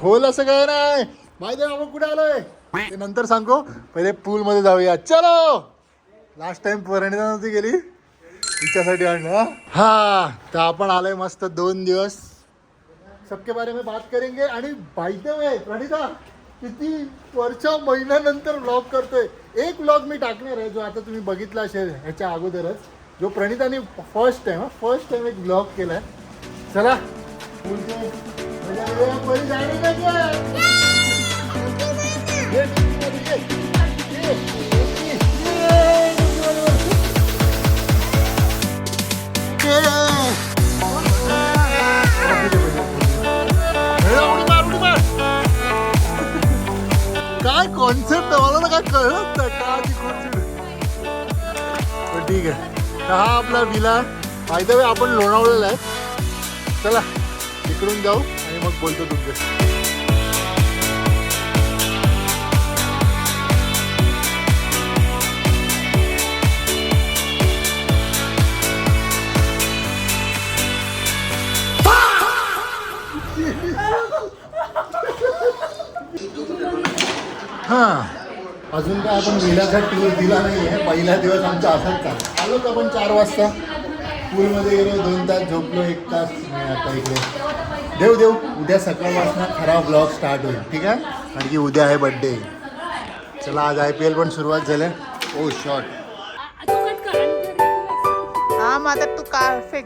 खोल असं काय नाही माहिती आहे. आपण कुठे आलोय ते नंतर सांगू, पहिले पूल मध्ये जाऊया. चलो. लास्ट टाइम परिणिता नव्हती गेली, तिच्यासाठी आणलं. हा तर आपण आलोय मस्त 2 दिवस. सबके बारे में बात करेंगे. आणि बाय द वे प्रणिता किती महिन्यानंतर व्लॉग करतोय. एक व्लॉग मी टाकणार आहे जो आता तुम्ही बघितला असेल ह्याच्या अगोदरच, जो प्रणिताने फर्स्ट टाइम एक व्लॉग केलाय. चला काय कॉन्सेप्ट आहे मला ना काय कळत नाही का कॉन्सेप्ट. ठीक आहे. तर हा आपला विला बाय द वे आपण लोणावळ्याला आहे. चला तिकडून जाऊ आणि मग बोलतो तुमच्याशी. हां अजून काय आपण विलाचा टूर दिला नाही आहे. पहिला दिवस आमचा असाच चालला. आलो तर आपण 4 वाजता पूलमध्ये गेलो, 2 तास झोपलो, 1 तास आता इकडे देव उद्या सकाळपासून खरा ब्लॉग स्टार्ट होईल. ठीक आहे. कारण की उद्या आहे बड्डे. चला आज IPL पण सुरुवात झाली. ओ शॉट हा माझा तू का फेक.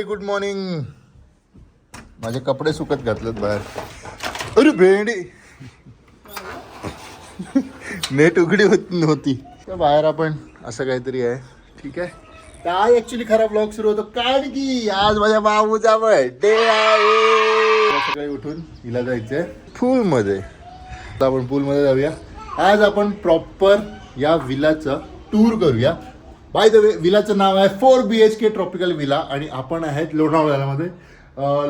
Good morning. माझे कपडे सुकत घातलेत बाहेर. अरे भेंडी नेट उघडी होत नव्हती तर बाहेर आपण असं काहीतरी आहे. ठीक आहे. तर आज ऍक्च्युली खरा ब्लॉग सुरू होतो कारण की आज माझ्या बाबूचा बर्थडे आहे. सकाळी उठून हिला जायचंय पूलमध्ये. तर आपण पूलमध्ये जाऊया. आज आपण प्रॉपर या विलाचं टूर करूया. बाय द वे विलाचं नाव आहे 4 BHK ट्रॉपिकल विला आणि आपण आहेत लोणावळ्यामध्ये.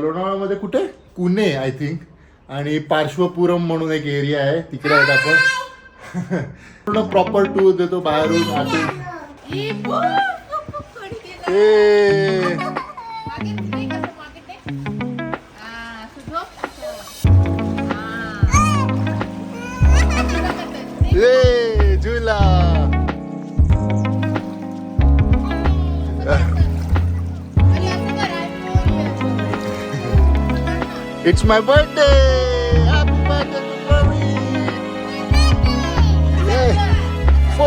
लोणावळ्यामध्ये कुठे पुणे आय थिंक. आणि पार्श्वपुरम म्हणून एक एरिया आहे तिकडे आहेत आपण. पूर्ण प्रॉपर टूर देतो बाहेरून आतून. झुला It's my birthday! Happy birthday to me! Yeah. 4!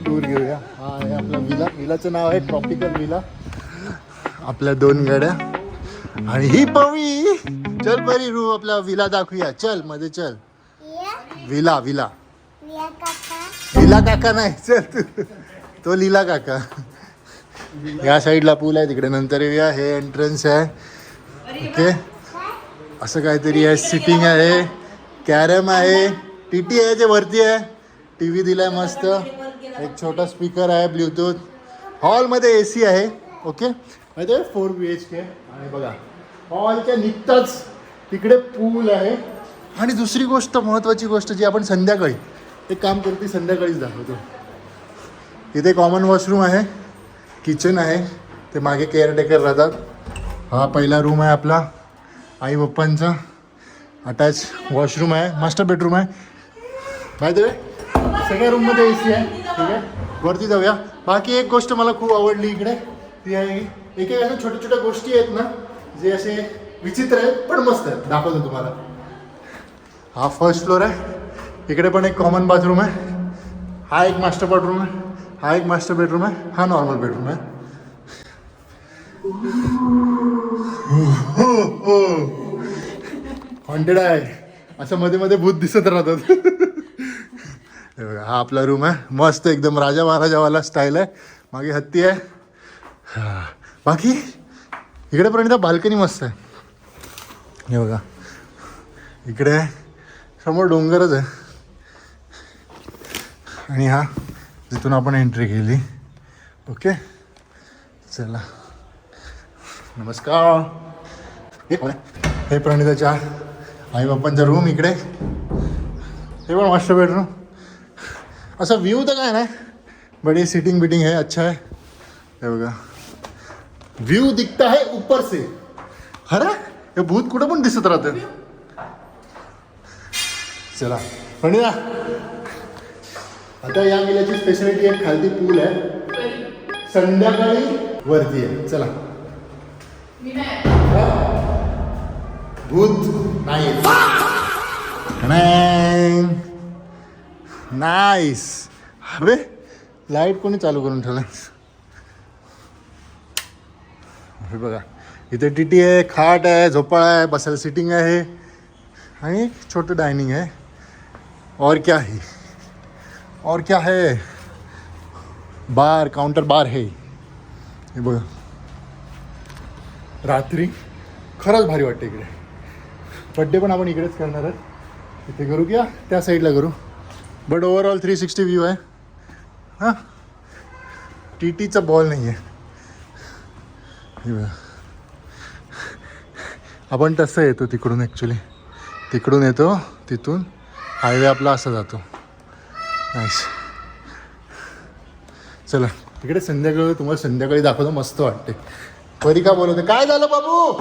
Tour घेऊया. हा आहे आपला विला. विलाचं नाव आहे ट्रॉपिकल विला. आपल्या 2 गाड्या आणि ही पवी. चल बरी रू आपला विला दाखवूया. चल मध्ये चल. विला विला लीला काका नाही. चल तू तो लीला काका. या साईडला पूल आहे तिकडे नंतर येऊया. हे एंट्रन्स आहे. ओके असं काहीतरी आहे. सिटिंग आहे, कॅरम आहे, TT आहे जे वरती आहे. TV दिलाय मस्त. एक छोटा स्पीकर आहे, ब्लूटूथ. हॉलमध्ये AC आहे. ओके माहिती आहे 4 BHK. आणि बघा हॉलच्या निघताच तिकडे पूल आहे. आणि दुसरी गोष्ट महत्त्वाची गोष्ट जी आपण संध्याकाळी एक काम करते संध्याकाळीच दाखवतो. इथे कॉमन वॉशरूम आहे, किचन आहे. ते मागे केअरटेकर राहतात. हा पहिला रूम आहे आपला आई पप्पांचा. अटॅच वॉशरूम आहे, मास्टर बेडरूम आहे. माहिती आहे सगळ्या रूममध्ये AC आहे. ठीक आहे वरती जाऊया. बाकी एक गोष्ट मला खूप आवडली इकडे ती आहे एक अशा छोट्या छोट्या गोष्टी आहेत ना जे असे विचित्र आहेत पण मस्त आहेत. दाखवतो तुम्हाला. हा फर्स्ट फ्लोर आहे. इकडे पण एक कॉमन बाथरूम आहे. हा एक मास्टर बेडरूम आहे. हा एक मास्टर बेडरूम आहे. हा नॉर्मल बेडरूम आहे. हॉन्टेड आहे. असं मध्ये मध्ये भूत दिसत राहतात. हे बघा हा आपला रूम आहे. मस्त एकदम राजा महाराजावाला स्टाईल आहे. मागे हत्ती आहे. बाकी इकडे पण एकदा बाल्कनी मस्त आहे. हे बघा इकडे समोर डोंगरच आहे आणि हा जिथून आपण एंट्री केली. ओके चला नमस्कार. हे प्रणिताच्या आई बाप्पांचा रूम इकडे. हे पण मस्त बेडरूम. असा व्ह्यू तर काय नाही बट ये सीटिंग बिटिंग है अच्छा है. हे बघा व्यू दिखता है ऊपर से. अरे हे भूत कुठं पण दिसत राहतं. चला प्रणिता आता या गेल्याची स्पेशालिटी आहे खालती पूल आहे संध्याकाळी वरती आहे. चला भूत नाही नाईस. अरे लाईट कोणी चालू करून ठेवलं. हे बघा इथे टीटी आहे, खाट आहे, झोपाळा आहे, बसायला सिटिंग आहे आणि छोटं डायनिंग आहे. और क्या है और क्या है. बार काउंटर बार है. हे बघा रात्री खरंच भारी वाटते इकडे. बड्डे पण आपण इकडेच करणार आहोत. इथे करू किंवा त्या साईडला करू बट ओव्हरऑल 360 व्ह्यू आहे. हां टी टीचा बॉल नाही आहे. हे बघा आपण तसं येतो तिकडून ॲक्च्युली तिकडून येतो तिथून हायवे आपला असा जातो. नाईस. चला इकडे संध्याकाळी तुम्हाला संध्याकाळी दाखवतो मस्त वाटते. परी का बोलवते काय झालं बाबू.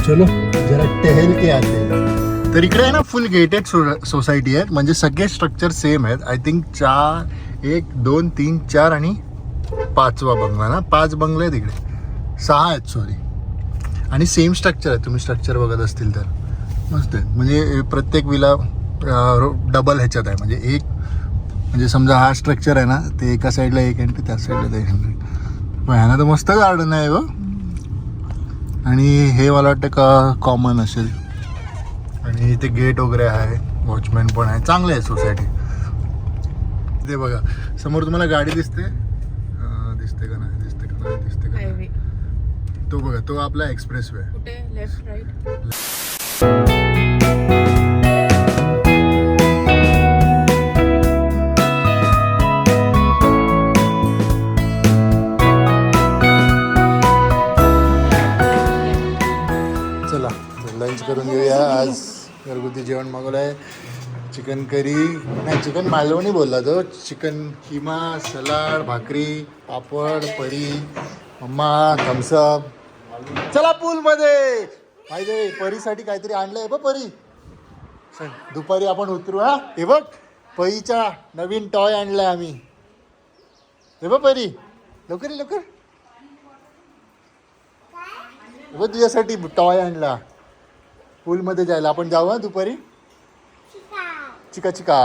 चलो जरा टहल के आते. तर इकडे आहे ना फुल गेटेड सोसायटी आहे म्हणजे सगळे स्ट्रक्चर सेम आहेत. आय थिंक 4 1 2 3 4 आणि 5वा बंगला ना. 5 बंगले आहेत इकडे 6 आहेत सॉरी आणि सेम स्ट्रक्चर आहे. तुम्ही स्ट्रक्चर बघत असतील तर मस्त आहे. म्हणजे प्रत्येक विला डबल ह्याच्यात आहे. म्हणजे एक म्हणजे समजा हा स्ट्रक्चर आहे ना ते एका साईडला एक एंट्री त्या साईडला एक एंट्री. पण ह्याना तर मस्त गार्डन आहे व आणि हे मला वाटतं का कॉमन असेल आणि इथे गेट वगैरे आहे वॉचमॅन पण आहे. चांगलं आहे सोसायटी. ते बघा समोर तुम्हाला गाडी दिसते दिसते का नाही दिसते का नाही दिसते का नाही. तो बघा तो आपला एक्सप्रेस वे. कुठे लेफ्ट राईट. चला लंच करून घेऊया. आज घरगुती जेवण मागवलं आहे. चिकन करी नाही चिकन मालवणी बोलला तो. चिकन किमा सलाड भाकरी पापड परी मम्मा थम्सअप. चला पूलमध्ये माहिती आहे परीसाठी काहीतरी आणलं आहे बघ परी. दुपारी आपण उतरू. हा हे बघ परीचा नवीन टॉय आणलाय आम्ही. हे बघ परी लवकर लवकर. बघ तुझ्यासाठी टॉय आणला. पूलमध्ये जायला आपण जाऊ हा दुपारी. चिका चिका.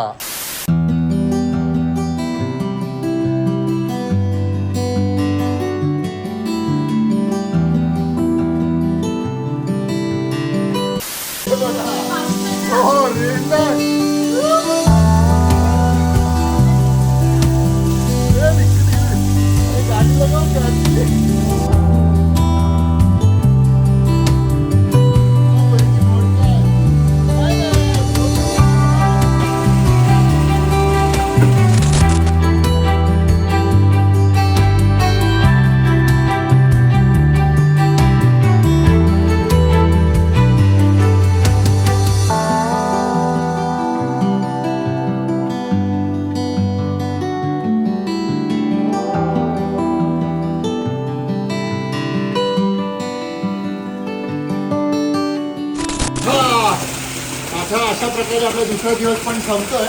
अशा प्रकारे आपला दुसरा दिवस पण संपतोय.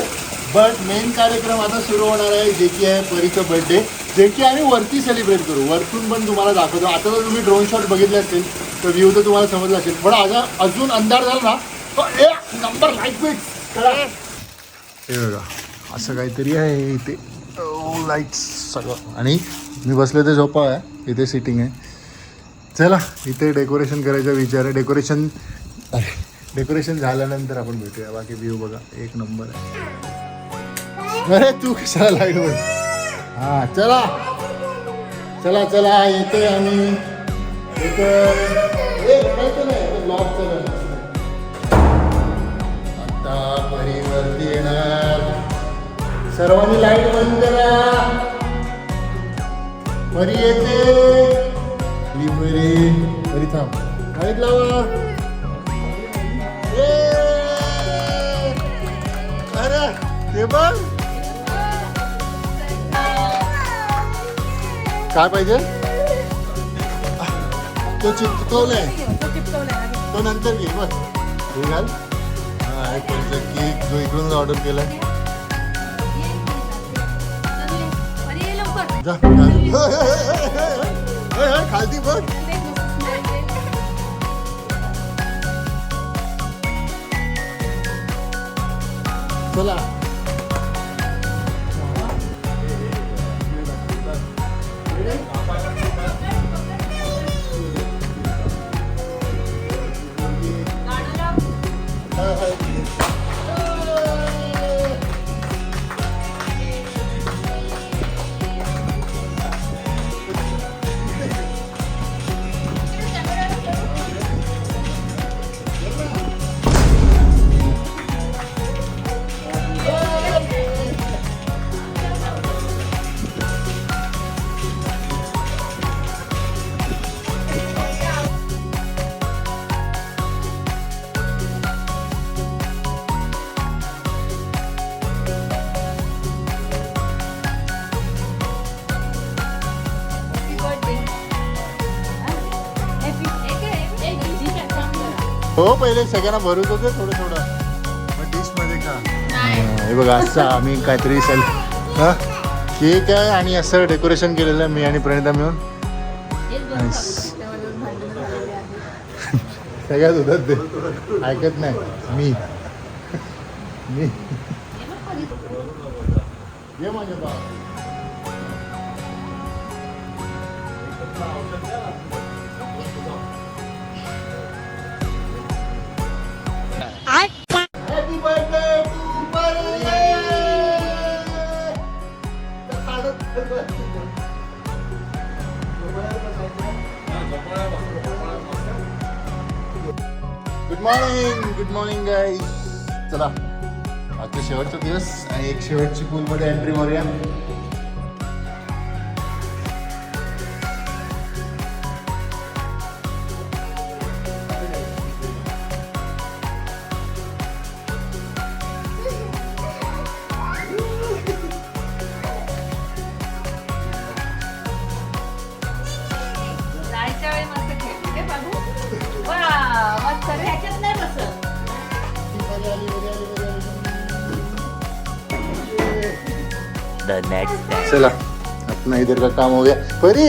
बट मेन कार्यक्रम आता सुरू होणार आहे जे की आहे परीचं बर्थडे. जे की आम्ही वरती सेलिब्रेट करू. वरतून पण तुम्हाला दाखवतो. आता जर तुम्ही ड्रोन शॉट बघितले असतील तर व्ह्यू तर तुम्हाला समजला असेल. पण आज अजून अंधार झाला ना तर एक नंबर लाईट फिक्स करा. हे बघा असं काहीतरी आहे इथे लाईट्स सगळं. आणि मी बसले ते झोपा आहे इथे सिटिंग आहे. चला इथे डेकोरेशन करायचा विचार आहे. डेकोरेशन झाल्यानंतर आपण भेटूया. बाकी व्ह्यू बघा एक नंबर आहे. अरे तू कशाला लाईट वर. हा चला चला चला येतोय आम्ही. आता परिवर्ती येणार. सर्वांनी लाईट बंद करा. परी येते. परी थांब. लाईट लावा. अरे ते बघ काय पाहिजे. तो चिपकवलाय तो नंतर घे बघ. हे घाल. हा केक जो इकडून ऑर्डर केलाय. जा खालती बघ. चला हो पहिले सगळ्यांना भरूच होते थोडं थोडं. मग डिश मध्ये का हे बघा असं आम्ही काहीतरी हा केक आहे आणि असं डेकोरेशन केलेलं आहे मी आणि प्रणिता मिळून. सगळ्यात होतात ते ऐकत नाही. मी ये माझ्या बा. Happy birthday to Pari. Good morning guys. चला आजचा शेवटचा दिवस आणि एक शेवटची पूलमध्ये एंट्री मारूया. चला अपना इधर का काम हो गया. परी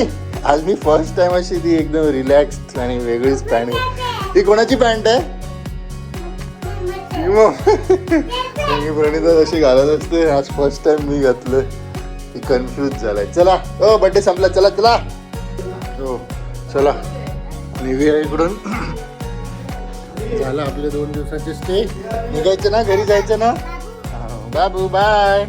आज मी फर्स्ट टाइम अशी ती एकदम रिलॅक्स्ड आणि वेगळीच पॅन्ट. ही कोणाची पॅन्ट आहे. मी प्रणिता अशी घालत असते. आज फर्स्ट टाइम मी घातलं. ती कन्फ्यूज झालाय. चला हो बड्डे संपला. चला चला हो चला निघूया इकडून. झालं आपले 2 दिवसाचे स्टे. निघायचं ना घरी जायचं ना. बाबू बाय.